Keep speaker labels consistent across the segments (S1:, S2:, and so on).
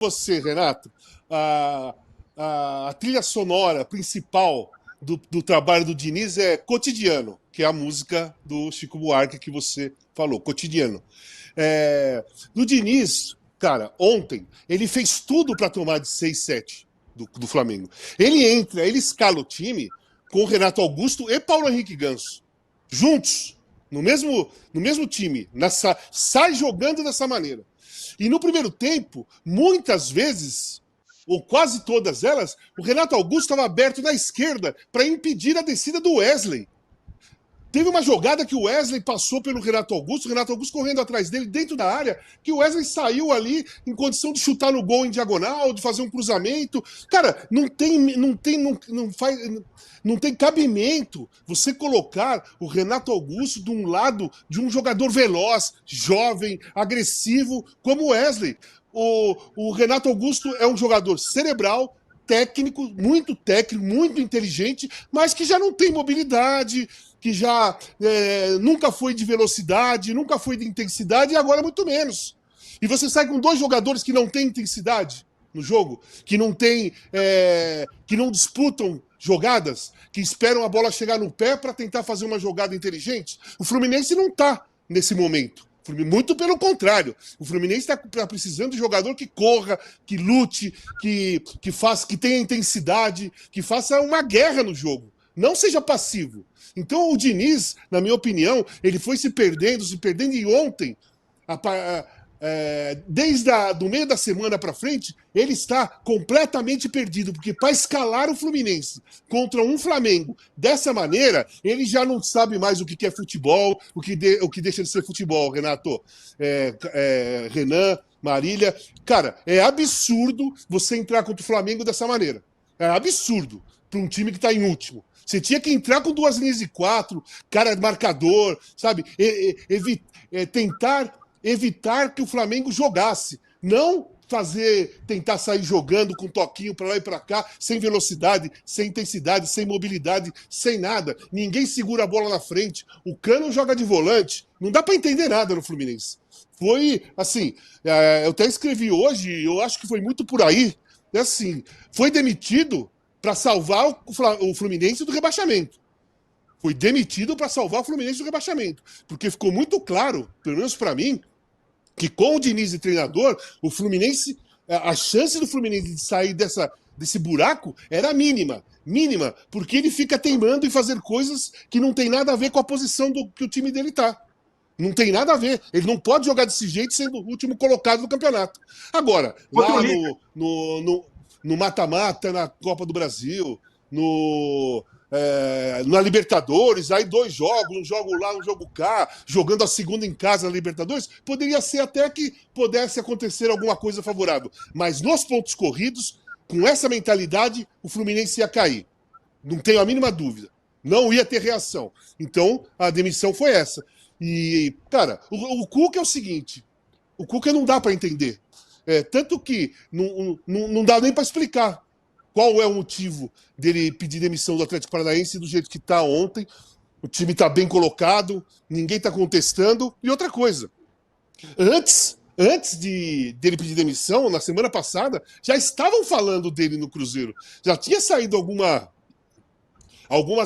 S1: você, Renato, a, a trilha sonora principal do trabalho do Diniz é Cotidiano, que é a música do Chico Buarque que você falou, Cotidiano. Do Diniz, cara, ontem, ele fez tudo para tomar de 6-7 do Flamengo. Ele escala o time com o Renato Augusto e Paulo Henrique Ganso, juntos, no mesmo time, sai jogando dessa maneira. E no primeiro tempo, muitas vezes, ou quase todas elas, o Renato Augusto estava aberto na esquerda para impedir a descida do Wesley. Teve uma jogada que o Wesley passou pelo Renato Augusto correndo atrás dele, dentro da área, que o Wesley saiu ali em condição de chutar no gol em diagonal, de fazer um cruzamento. Cara, não tem cabimento você colocar o Renato Augusto de um lado de um jogador veloz, jovem, agressivo, como o Wesley. O Renato Augusto é um jogador cerebral, técnico, muito inteligente, mas que já não tem mobilidade, que já nunca foi de velocidade, nunca foi de intensidade e agora muito menos. E você sai com dois jogadores que não têm intensidade no jogo, que não disputam jogadas, que esperam a bola chegar no pé para tentar fazer uma jogada inteligente. O Fluminense não está nesse momento. Muito pelo contrário. O Fluminense está precisando de jogador que corra, que lute, que tenha intensidade, que faça uma guerra no jogo. Não seja passivo. Então o Diniz, na minha opinião, ele foi se perdendo e ontem, do meio da semana para frente, ele está completamente perdido, porque para escalar o Fluminense contra um Flamengo dessa maneira, ele já não sabe mais o que é futebol, o que deixa de ser futebol, Renato. Renan, Marília. Cara, é absurdo você entrar contra o Flamengo dessa maneira. É absurdo para um time que está em último. Você tinha que entrar com 2 linhas de 4, cara marcador, sabe? Tentar evitar que o Flamengo jogasse. Não tentar sair jogando com toquinho para lá e para cá, sem velocidade, sem intensidade, sem mobilidade, sem nada. Ninguém segura a bola na frente. O Cano joga de volante. Não dá para entender nada no Fluminense. Foi, assim, eu até escrevi hoje, eu acho que foi muito por aí, assim, foi demitido para salvar o Fluminense do rebaixamento. Foi demitido para salvar o Fluminense do rebaixamento. Porque ficou muito claro, pelo menos para mim, que com o Diniz de treinador, o Fluminense, a chance do Fluminense de sair desse buraco era mínima. Mínima, porque ele fica teimando em fazer coisas que não tem nada a ver com a posição que o time dele está. Não tem nada a ver. Ele não pode jogar desse jeito sendo o último colocado do campeonato. Agora, lá no mata-mata, na Copa do Brasil, na Libertadores, aí 2 jogos, um jogo lá, um jogo cá, jogando a segunda em casa na Libertadores, poderia ser até que pudesse acontecer alguma coisa favorável. Mas nos pontos corridos, com essa mentalidade, o Fluminense ia cair. Não tenho a mínima dúvida. Não ia ter reação. Então, a demissão foi essa. E, cara, o Cuca é o seguinte, o Cuca não dá para entender. Tanto que não dá nem para explicar qual é o motivo dele pedir demissão do Atlético Paranaense do jeito que está ontem. O time está bem colocado, ninguém está contestando. E outra coisa, antes dele pedir demissão, na semana passada, já estavam falando dele no Cruzeiro. Já tinha saído algumas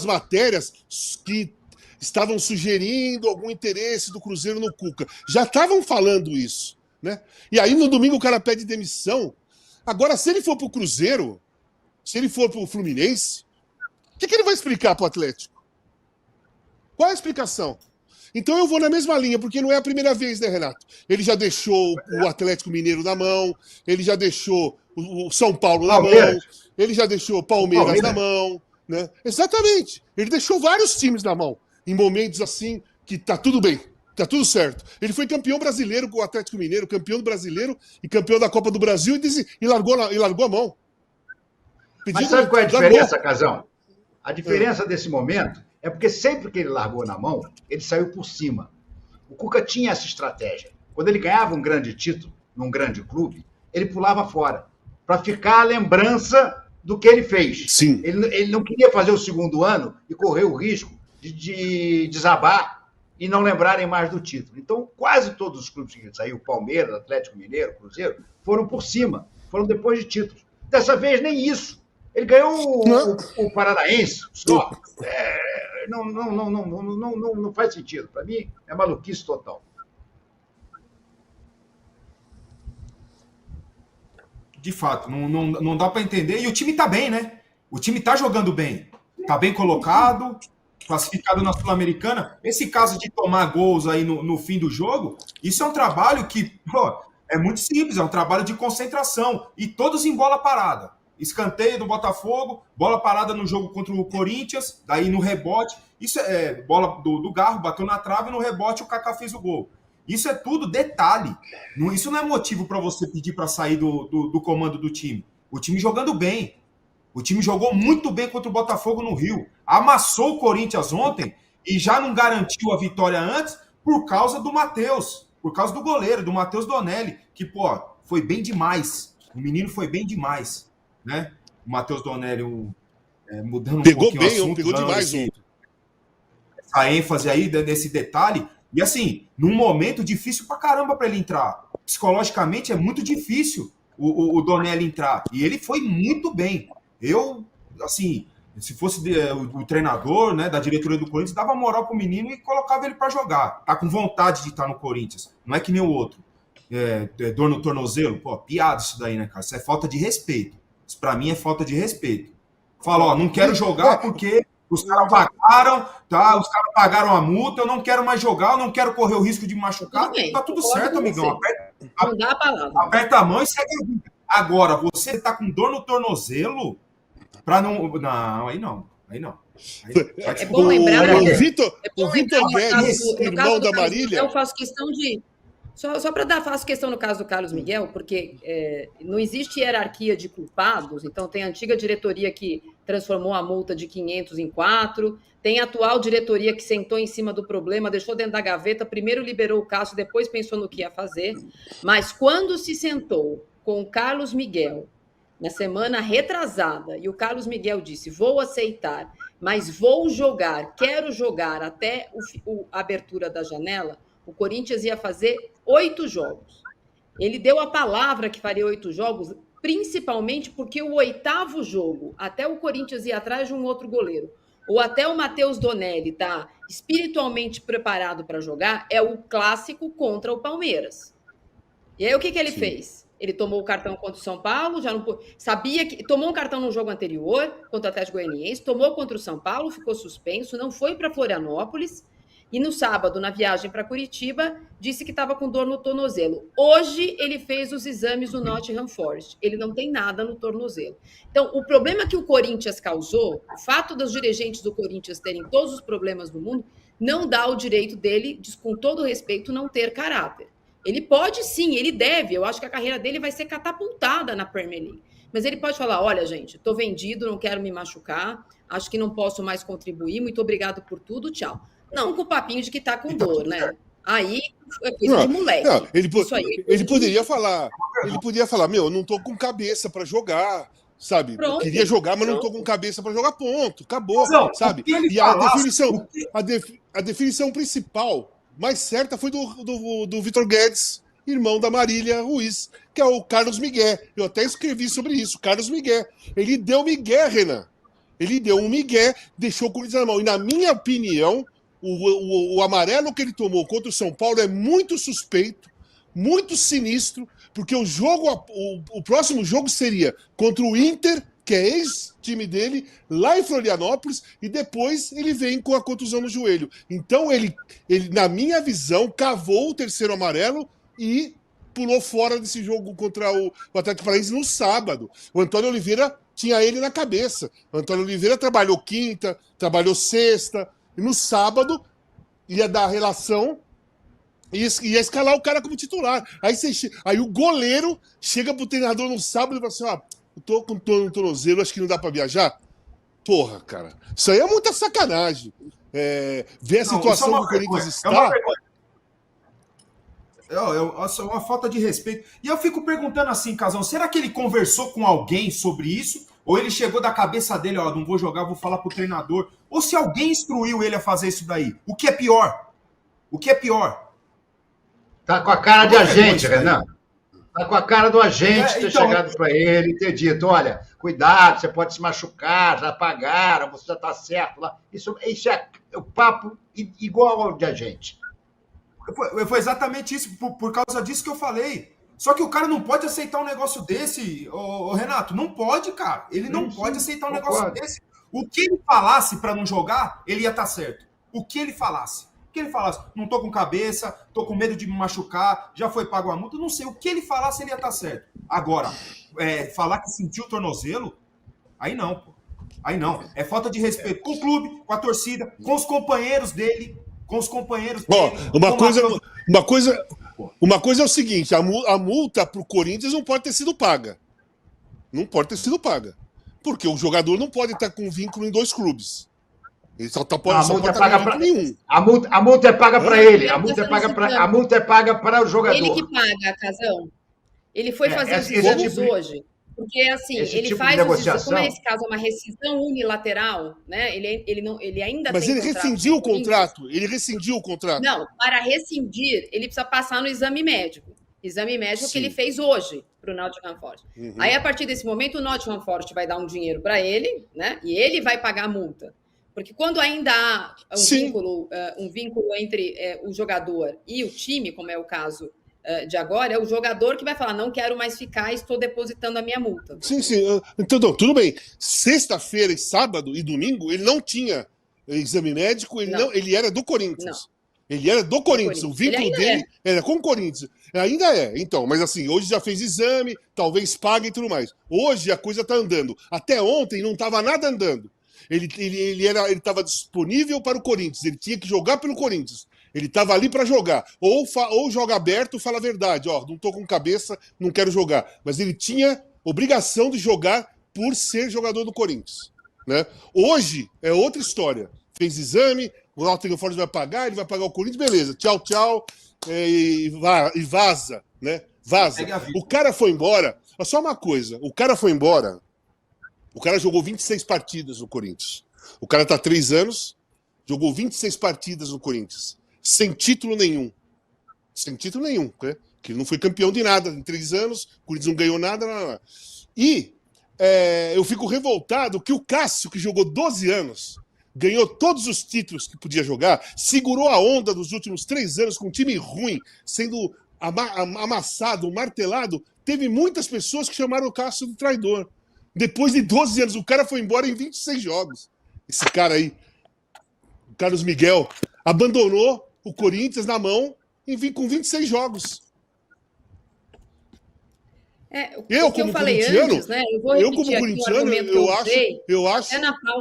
S1: matérias que estavam sugerindo algum interesse do Cruzeiro no Cuca. Já estavam falando isso, né? E aí no domingo o cara pede demissão. Agora, se ele for pro Cruzeiro, se ele for pro Fluminense, o que ele vai explicar pro Atlético? Qual é a explicação? Então eu vou na mesma linha, porque não é a primeira vez, né, Renato? Ele já deixou o Atlético Mineiro na mão, ele já deixou o São Paulo na mão, ele já deixou o Palmeiras na mão, né? Exatamente. Ele deixou vários times na mão, em momentos assim que tá tudo bem. Tá tudo certo. Ele foi campeão brasileiro com o Atlético Mineiro, campeão do brasileiro e campeão da Copa do Brasil e largou a mão.
S2: Mas sabe qual é a diferença, Casão? A diferença desse momento é porque sempre que ele largou na mão, ele saiu por cima. O Cuca tinha essa estratégia. Quando ele ganhava um grande título, num grande clube, ele pulava fora, para ficar a lembrança do que ele fez.
S1: Sim.
S2: Ele não queria fazer o segundo ano e correr o risco de desabar e não lembrarem mais do título. Então, quase todos os clubes que ele saiu, Palmeiras, Atlético Mineiro, Cruzeiro, foram por cima. foram depois de títulos. Dessa vez, nem isso. Ele ganhou o Paranaense, só. Não faz sentido. Para mim, é maluquice total.
S3: De fato, não dá para entender. E o time tá bem, né? O time tá jogando bem. Tá bem colocado, classificado na Sul-Americana. Esse caso de tomar gols aí no fim do jogo, isso é um trabalho que é muito simples, é um trabalho de concentração. E todos em bola parada. Escanteio do Botafogo, bola parada no jogo contra o Corinthians, daí no rebote. Isso é bola do Garro, bateu na trave, no rebote o Kaká fez o gol. Isso é tudo detalhe. Isso não é motivo para você pedir para sair do comando do time. O time jogando bem. O time jogou muito bem contra o Botafogo no Rio. Amassou o Corinthians ontem e já não garantiu a vitória antes por causa do Matheus. Por causa do goleiro, do Matheus Donelli, que, foi bem demais. O menino foi bem demais, né? O Matheus Donelli mudando
S1: pegou
S3: pouquinho
S1: bem,
S3: o assunto.
S1: Pegou demais ontem.
S3: Essa ênfase aí nesse detalhe. E assim, num momento difícil pra caramba pra ele entrar. Psicologicamente é muito difícil o Donelli entrar. E ele foi muito bem. Eu, assim, se fosse o treinador, né, da diretoria do Corinthians, dava moral pro menino e colocava ele pra jogar. Tá com vontade de estar no Corinthians. Não é que nem o outro. Dor no tornozelo. Piada isso daí, né, cara? Isso é falta de respeito. Isso pra mim é falta de respeito. Fala, não quero jogar porque... Os caras pagaram, tá? Os caras pagaram a multa, eu não quero mais jogar, eu não quero correr o risco de me machucar. Tá tudo certo, amigão. Aperta a mão e segue a vida. Agora, você tá com dor no tornozelo pra não. Não, aí não. Aí não.
S4: É bom lembrar.
S1: O Vitor Guedes, irmão da Marília.
S4: Eu faço questão de. Só para faço questão no caso do Carlos Miguel, porque não existe hierarquia de culpados, então tem a antiga diretoria que transformou a multa de 500 em 4, tem a atual diretoria que sentou em cima do problema, deixou dentro da gaveta, primeiro liberou o caso, depois pensou no que ia fazer, mas quando se sentou com o Carlos Miguel, na semana retrasada, e o Carlos Miguel disse, vou aceitar, mas vou jogar, quero jogar até a abertura da janela, o Corinthians ia fazer 8 jogos. Ele deu a palavra que faria 8 jogos, principalmente porque o 8º jogo, até o Corinthians ir atrás de um outro goleiro, ou até o Matheus Donelli tá espiritualmente preparado para jogar, é o clássico contra o Palmeiras. E aí o que ele fez? Ele tomou o cartão contra o São Paulo, já não sabia que tomou um cartão no jogo anterior contra o Atlético Goianiense, tomou contra o São Paulo, ficou suspenso, não foi para Florianópolis. E no sábado, na viagem para Curitiba, disse que estava com dor no tornozelo. Hoje, ele fez os exames no Nottingham Forest. Ele não tem nada no tornozelo. Então, o problema que o Corinthians causou, o fato dos dirigentes do Corinthians terem todos os problemas do mundo, não dá o direito dele, com todo respeito, não ter caráter. Ele pode sim, ele deve. Eu acho que a carreira dele vai ser catapultada na Premier League. Mas ele pode falar, olha, gente, estou vendido, não quero me machucar, acho que não posso mais contribuir, muito obrigado por tudo, tchau. Não com o papinho de que tá com dor, né? Aí é coisa de moleque.
S1: Não, ele poderia falar, meu, eu não tô com cabeça para jogar, sabe? Pronto, eu queria jogar, mas não tô com cabeça para jogar, ponto, acabou, não, sabe? E a definição principal, mais certa, foi do Vitor Guedes, irmão da Marília Ruiz, que é o Carlos Miguel. Eu até escrevi sobre isso, Carlos Miguel. Ele deu migué, Renan. Ele deu um migué, deixou o Corinthians na mão. E na minha opinião, o amarelo que ele tomou contra o São Paulo é muito suspeito, muito sinistro, porque o próximo jogo seria contra o Inter, que é ex-time dele, lá em Florianópolis, e depois ele vem com a contusão no joelho. Então ele, na minha visão, cavou o terceiro amarelo e pulou fora desse jogo contra o Atlético Paranaense no sábado. O Antônio Oliveira tinha ele na cabeça. O Antônio Oliveira trabalhou quinta, trabalhou sexta, e no sábado ia dar a relação e ia escalar o cara como titular. Aí o goleiro chega pro treinador no sábado e fala assim, eu tô com dor no tornozelo, acho que não dá pra viajar. Porra, cara, isso aí é muita sacanagem. Ver a situação que o Corinthians está...
S3: É uma falta de respeito. E eu fico perguntando assim, Casão, será que ele conversou com alguém sobre isso? Ou ele chegou da cabeça dele, não vou jogar, vou falar pro treinador. Ou se alguém instruiu ele a fazer isso daí. O que é pior? O que é pior?
S2: Tá com a cara de agente, Renan. Tá com a cara do agente ter chegado para ele e ter dito, olha, cuidado, você pode se machucar, já pagaram, você já está certo lá. Isso é o papo igual ao de agente.
S3: Foi exatamente isso, por causa disso que eu falei. Só que o cara não pode aceitar um negócio desse, Renato. Não pode, cara. Ele não pode aceitar um negócio desse. O que ele falasse para não jogar, ele ia estar certo. O que ele falasse. Não tô com cabeça, tô com medo de me machucar, já foi pago a multa, não sei. O que ele falasse, ele ia estar certo. Agora, falar que sentiu o tornozelo, aí não, pô. Aí não. É falta de respeito com o clube, com a torcida, com os companheiros dele.
S1: Uma coisa é o seguinte, a multa pro Corinthians não pode ter sido paga. Não pode ter sido paga. Porque o jogador não pode estar com vínculo em 2 clubes. Ele só pode estar com nenhum.
S2: A multa é paga para ele. A multa é paga para o jogador.
S4: Ele que paga, Casão. Ele foi fazer os exames hoje. Porque, assim, ele tipo faz os exames. Como nesse caso é uma rescisão unilateral, né? Ele ainda
S1: Mas
S4: tem.
S1: Mas ele rescindiu o contrato. Ele rescindiu o contrato.
S4: Não, para rescindir, ele precisa passar no exame médico. Exame médico que ele fez hoje para o Nottingham Forest. Uhum. Aí, a partir desse momento, o Nottingham Forest vai dar um dinheiro para ele, né? E ele vai pagar a multa. Porque quando ainda há um vínculo entre o jogador e o time, como é o caso de agora, é o jogador que vai falar, não quero mais ficar, estou depositando a minha multa.
S1: Sim. Então, tudo bem. Sexta-feira, sábado e domingo, ele não tinha exame médico, ele era do Corinthians. Não. Ele era do Corinthians. O vínculo dele era com o Corinthians. Ainda é. Então, mas assim, hoje já fez exame, talvez pague e tudo mais. Hoje a coisa está andando. Até ontem não estava nada andando. Ele estava disponível para o Corinthians, ele tinha que jogar pelo Corinthians. Ele estava ali para jogar. Ou joga aberto, fala a verdade. Não estou com cabeça, não quero jogar. Mas ele tinha obrigação de jogar por ser jogador do Corinthians. Né? Hoje é outra história. Fez exame, o Nottingham Forest vai pagar, ele vai pagar o Corinthians, beleza. Tchau, e vaza. Né? Vaza. O cara foi embora. Só uma coisa, o cara foi embora. O cara jogou 26 partidas no Corinthians. O cara está há 3 anos, jogou 26 partidas no Corinthians. Sem título nenhum. Sem título nenhum, né? Que ele não foi campeão de nada em 3 anos, o Corinthians não ganhou nada. E eu fico revoltado que o Cássio, que jogou 12 anos, ganhou todos os títulos que podia jogar, segurou a onda dos últimos 3 anos com um time ruim, sendo amassado, martelado. Teve muitas pessoas que chamaram o Cássio de traidor. Depois de 12 anos, o cara foi embora em 26 jogos. Esse cara aí, o Carlos Miguel, abandonou o Corinthians na mão com 26 jogos. Eu como corintiano, antes, né? Eu acho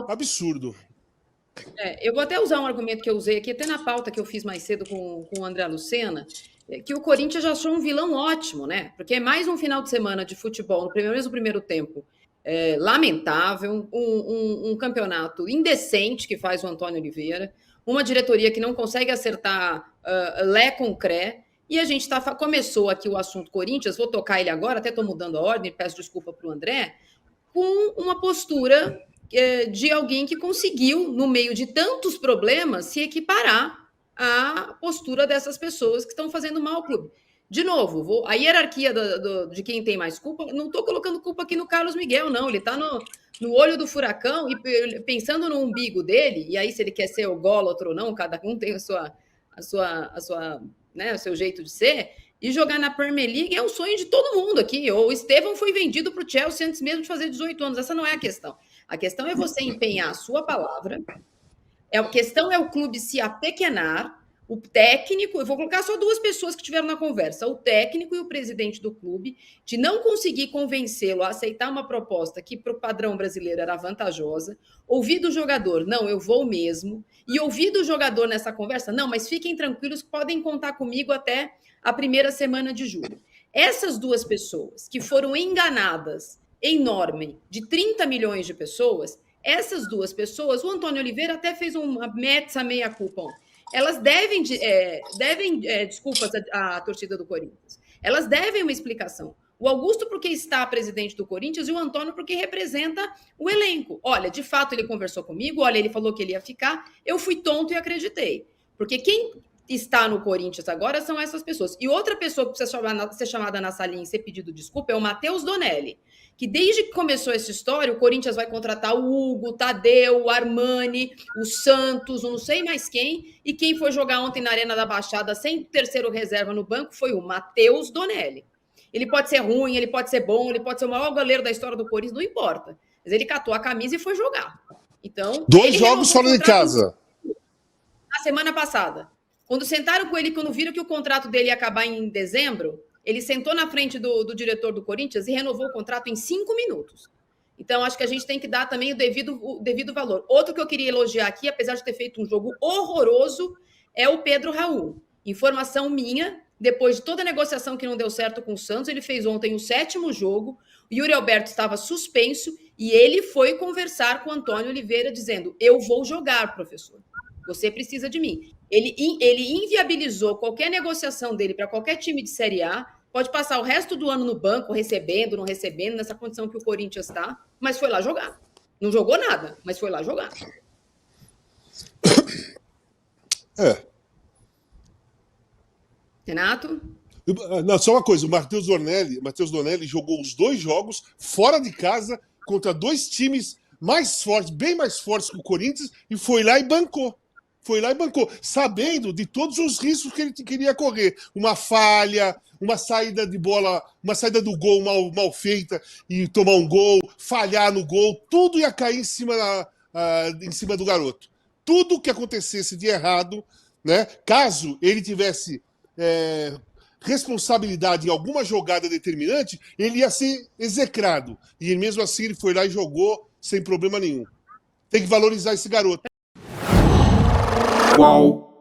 S1: absurdo.
S4: Eu vou até usar um argumento que eu usei aqui, até na pauta que eu fiz mais cedo com o André Lucena, que o Corinthians já achou um vilão ótimo, né? Porque é mais um final de semana de futebol, no primeiro tempo, lamentável, um campeonato indecente que faz o Antônio Oliveira, uma diretoria que não consegue acertar lé com cré, e a gente começou aqui o assunto Corinthians, vou tocar ele agora, até estou mudando a ordem, peço desculpa para o André, com uma postura de alguém que conseguiu, no meio de tantos problemas, se equiparar à postura dessas pessoas que estão fazendo mal ao clube. De novo, a hierarquia de quem tem mais culpa, não estou colocando culpa aqui no Carlos Miguel, não. Ele está no olho do furacão e pensando no umbigo dele, e aí se ele quer ser ególatra ou não, cada um tem o seu jeito de ser, e jogar na Premier League é o sonho de todo mundo aqui. O Estevão foi vendido para o Chelsea antes mesmo de fazer 18 anos. Essa não é a questão. A questão é você empenhar a sua palavra. A questão é o clube se apequenar. O técnico, eu vou colocar só 2 pessoas que tiveram na conversa, o técnico e o presidente do clube, de não conseguir convencê-lo a aceitar uma proposta que para o padrão brasileiro era vantajosa, ouvir do jogador, não, eu vou mesmo, e ouvir do jogador nessa conversa, não, mas fiquem tranquilos que podem contar comigo até a primeira semana de julho. Essas 2 pessoas que foram enganadas em nome de 30 milhões de pessoas, essas 2 pessoas, o Antônio Oliveira até fez uma meia-culpa ontem. Elas devem desculpas à torcida do Corinthians. Elas devem uma explicação. O Augusto porque está presidente do Corinthians e o Antônio porque representa o elenco. Olha, de fato ele conversou comigo, olha, ele falou que ele ia ficar, eu fui tonto e acreditei. Porque quem está no Corinthians agora são essas pessoas. E outra pessoa que precisa ser chamada na salinha e ser pedido desculpa é o Matheus Donelli, que desde que começou essa história, o Corinthians vai contratar o Hugo, o Tadeu, o Armani, o Santos, não sei mais quem, e quem foi jogar ontem na Arena da Baixada sem terceiro reserva no banco foi o Matheus Donelli. Ele pode ser ruim, ele pode ser bom, ele pode ser o maior goleiro da história do Corinthians, não importa. Mas ele catou a camisa e foi jogar. Então,
S1: 2 jogos fora de casa.
S4: Na semana passada. Quando sentaram com ele, quando viram que o contrato dele ia acabar em dezembro, ele sentou na frente do diretor do Corinthians e renovou o contrato em 5 minutos. Então, acho que a gente tem que dar também o devido valor. Outro que eu queria elogiar aqui, apesar de ter feito um jogo horroroso, é o Pedro Raul. Informação minha, depois de toda a negociação que não deu certo com o Santos, ele fez ontem o 7º jogo, o Yuri Alberto estava suspenso e ele foi conversar com o Antônio Oliveira dizendo, eu vou jogar, professor. Você precisa de mim. Ele inviabilizou qualquer negociação dele para qualquer time de Série A, pode passar o resto do ano no banco, recebendo, não recebendo, nessa condição que o Corinthians está, mas foi lá jogar. Não jogou nada, mas foi lá jogar. Renato?
S1: Não, só uma coisa, o Matheus Donelli jogou os 2 jogos fora de casa contra 2 times mais fortes, bem mais fortes que o Corinthians, e foi lá e bancou. Sabendo de todos os riscos que ele queria correr. Uma falha, uma saída de bola, uma saída do gol mal feita e tomar um gol, falhar no gol, tudo ia cair em cima do garoto. Tudo que acontecesse de errado, né, caso ele tivesse responsabilidade em alguma jogada determinante, ele ia ser execrado. E mesmo assim ele foi lá e jogou sem problema nenhum. Tem que valorizar esse garoto.
S3: Qual?